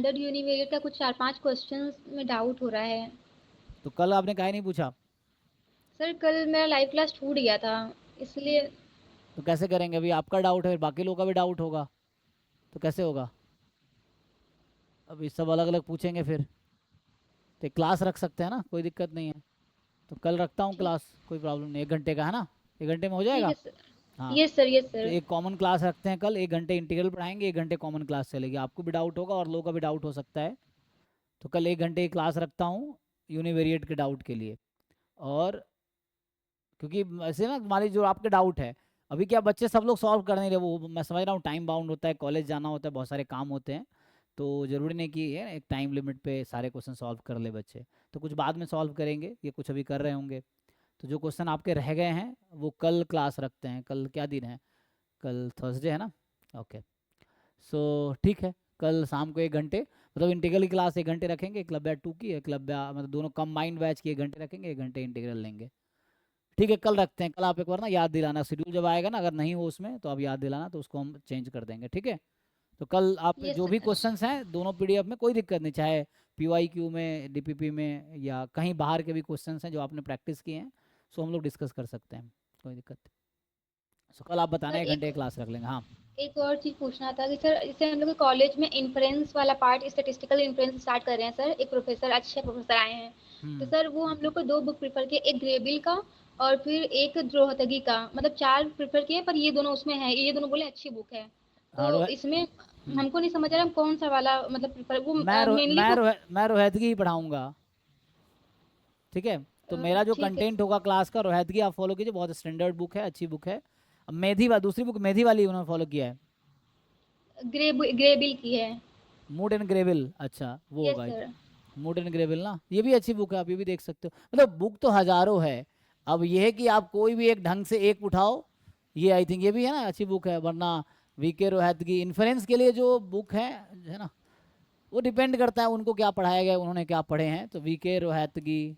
Standard univariate का कुछ 4-5 questions में डाउट हो रहा है। तो कल आपने काहे नहीं पूछा? सर कल मेरा लाइव क्लास छूट गया था, इसलिए। तो कैसे करेंगे? अभी आपका डाउट है, बाकी लोगों का भी डाउट होगा, तो कैसे होगा? अभी सब अलग अलग पूछेंगे फिर। तो क्लास रख सकते हैं ना, कोई दिक्कत नहीं है। तो कल रखता हूँ ठीक क्लास, कोई प्रॉब्लम नहीं, 1 घंटे का है ना? 1 घंटे में हो ठीक जाएगा। है सर। हाँ। यस सर, यस तो सर। एक कॉमन क्लास रखते हैं कल, 1 घंटे इंटीग्रल पढ़ाएंगे, 1 घंटे कॉमन क्लास चलेगी, आपको भी डाउट होगा और लोगों का भी डाउट हो सकता है। तो कल 1 घंटे की क्लास रखता हूँ यूनिवेरिएट के डाउट के लिए। और क्योंकि ऐसे ना मान लीजिए जो आपके डाउट है, अभी क्या बच्चे सब लोग सॉल्व कर नहीं रहे, वो मैं समझ रहा हूँ, टाइम बाउंड होता है, कॉलेज जाना होता है, बहुत सारे काम होते हैं। तो ज़रूरी नहीं कि है एक टाइम लिमिट पे सारे क्वेश्चन सॉल्व कर ले बच्चे। तो कुछ बाद में सॉल्व करेंगे, ये कुछ अभी कर रहे होंगे। तो जो क्वेश्चन आपके रह गए हैं वो कल क्लास रखते हैं। कल क्या दिन है? कल थर्सडे है ना? ओके। सो ठीक है, कल शाम को 1 घंटे, मतलब इंटीग्रल की क्लास 1 घंटे रखेंगे, क्लब 2 की, क्लब मतलब दोनों कंबाइंड बैच की 1 घंटे रखेंगे, 1 घंटे इंटीग्रल लेंगे। ठीक है, कल रखते हैं। कल आप एक बार ना याद दिलाना, शेड्यूल जब आएगा ना, अगर नहीं हो उसमें तो आप याद दिलाना, तो उसको हम चेंज कर देंगे, ठीक है? तो कल आप यस जो भी सर। क्वेश्चंस हैं दोनों पीडीएफ में, कोई दिक्कत नहीं, चाहे पीवाईक्यू में, डीपीपी में, या कहीं बाहर के भी क्वेश्चंस हैं जो आपने प्रैक्टिस किए हैं, सो हम लोग डिस्कस कर सकते हैं, कोई दिक्कत नहीं। सो कल आप बताना, सर 1 घंटे एक की क्लास रख लेंगे, हाँ। एक और चीज़ पूछना था कि सर जैसे हम लोग के कॉलेज में इन्फ्रेंस वाला पार्ट, स्टैटिस्टिकल इन्फ्रेंस स्टार्ट कर रहे हैं सर, एक प्रोफेसर, अच्छे प्रोफेसर आए हैं। तो हम्म। सर वो हम लोग को 2 बुक प्रेफ़र किए, एक ग्रेबिल का और फिर एक द्रोहतगी का, मतलब 4 प्रेफ़र किए, पर ये दोनों उसमें हैं, ये दोनों बोले अच्छी बुक है। हाँ तो इसमें हम्म। हमको नहीं समझ आ रहा कौन-सा वाला मतलब प्रेफ़र वो मेनली वो। मैं रोहितगी ही पढ़ाऊंगा, ठीक है? तो मेरा जो ठीक है। कंटेंट होगा क्लास का, रोहितगी आप फॉलो कीजिए, बहुत स्टैंडर्ड बुक है, अच्छी बुक है। अब दूसरी बुक मेधी वाली उन्होंने फॉलो किया है, ग्रेबिल की है। मूड एंड ग्रेविल, अच्छा वो यस होगा। सर। मूड एंड ग्रेविल ना, ये भी अच्छी बुक है, आप ये भी देख सकते हो, मतलब बुक तो हजारों है। अब ये है कि आप कोई भी एक ढंग से एक उठाओ। ये आई थिंक ये भी है ना, अच्छी बुक है, वरना वीके रोहतगी इन्फ्रेंस के लिए जो बुक है ना, वो डिपेंड करता है उनको क्या पढ़ाया गया, उन्होंने क्या पढ़े हैं। तो वीके रोहतगी,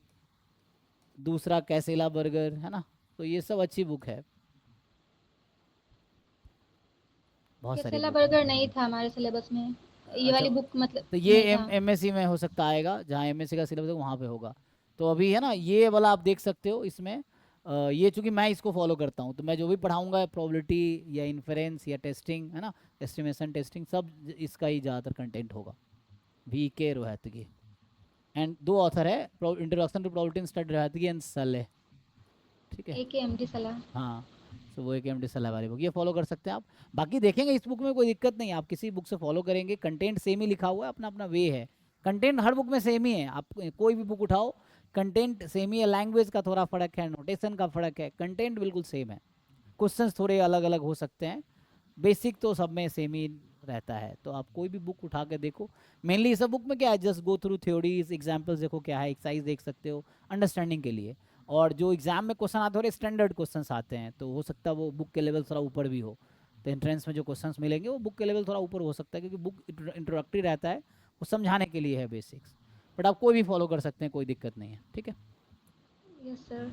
दूसरा कैसेला बर्गर, है ना? तो ये सब अच्छी बुक है, बहुत सारी केसला बुक है। बर्गर नहीं था हमारे सिलेबस में, ये अच्छा, वाली बुक मतलब तो ये नहीं था। एमएससी में हो सकता आएगा, जहाँ एमएससी का सिलेबस है वहाँ पे होगा। तो अभी है ना, ये वाला आप देख सकते हो इसमें। ये चूंकि मैं इसको फॉलो करता हूँ, तो मैं जो भी पढ़ाऊंगा प्रोबेबिलिटी या इन्फेरेंस या टेस्टिंग, है ना, एस्टिमेशन टेस्टिंग, सब इसका ही ज़्यादातर कंटेंट होगा। V K Rohatgi, and 2 author है, introduction to probability in study Rohatgi and Saleh, ठीक है? AKMD सलाह। हाँ। सो वो एक एम डी सलाह वाली बुक, ये फॉलो कर सकते हैं आप। बाकी देखेंगे इस बुक में कोई दिक्कत नहीं है, आप किसी बुक से फॉलो करेंगे, कंटेंट सेम ही लिखा हुआ है, अपना अपना वे है। कंटेंट हर बुक में सेम ही है, आप कोई भी बुक उठाओ, कंटेंट सेम ही है, लैंग्वेज का थोड़ा फर्क है, नोटेशन का फर्क है, कंटेंट बिल्कुल सेम है। क्वेश्चंस थोड़े अलग अलग हो सकते हैं, बेसिक तो सब में सेम ही रहता है। तो आप कोई भी बुक उठा के देखो, मेनली इस बुक में क्या है, just go through theories, examples देखो क्या है, एक्सरसाइज देख सकते हो अंडरस्टैंडिंग के लिए। और जो एग्जाम में क्वेश्चन आते हैं थोड़े स्टैंडर्ड क्वेश्चन आते हैं, तो हो सकता है वो बुक के लेवल थोड़ा ऊपर भी हो। तो एंट्रेंस में जो क्वेश्चन मिलेंगे वो बुक के लेवल थोड़ा ऊपर हो सकता है, क्योंकि बुक इंट्रोडक्टरी रहता है, वो समझाने के लिए है बेसिक्स। बट आप कोई भी फॉलो कर सकते हैं, कोई दिक्कत नहीं है, ठीक है? Yes sir.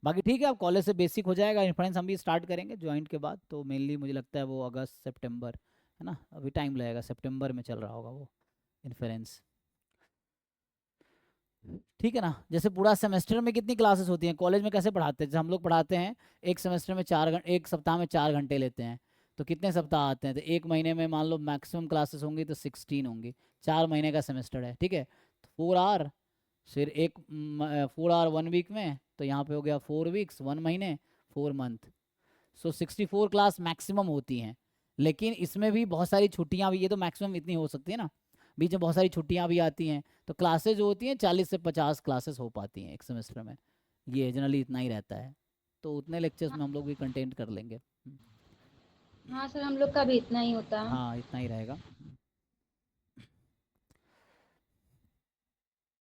बाकी ठीक है, आप कॉलेज से बेसिक हो जाएगा, इन्फ्लुएंस हम भी स्टार्ट करेंगे ज्वाइंट के बाद, तो मेनली मुझे लगता है वो अगस्त सितंबर, है ना? अभी टाइम लगेगा, सितंबर में चल रहा होगा वो इन्फ्लुएंस, ठीक है ना? जैसे पूरा सेमेस्टर में कितनी क्लासेस होती हैं कॉलेज में, कैसे पढ़ाते हैं? जैसे हम लोग पढ़ाते हैं, एक सेमेस्टर में 4 घंटे, एक सप्ताह में 4 घंटे लेते हैं, तो कितने सप्ताह आते हैं? तो एक महीने में मान लो मैक्सिमम क्लासेस होंगी तो 16 होंगी, 4 महीने का सेमेस्टर है, ठीक है? तो 4 आवर, फिर 4 आवर 1 वीक में, तो यहाँ पे हो गया 4 वीक्स, 1 महीने, 4 मंथ। सो 64 क्लास मैक्सिमम होती हैं। लेकिन इसमें भी बहुत सारी छुट्टियां भी, ये तो मैक्सिमम इतनी हो सकती है ना, बीच में बहुत सारी छुट्टियां भी आती हैं, तो क्लासेज जो होती हैं 40 से 50 क्लासेस हो पाती हैं एक सेमेस्टर में, ये जनरली इतना ही रहता है। तो उतने लेक्चर्स में हम लोग भी कंटेंट कर लेंगे। हाँ सर, हम लोग का भी इतना ही होता। हाँ, इतना ही रहेगा।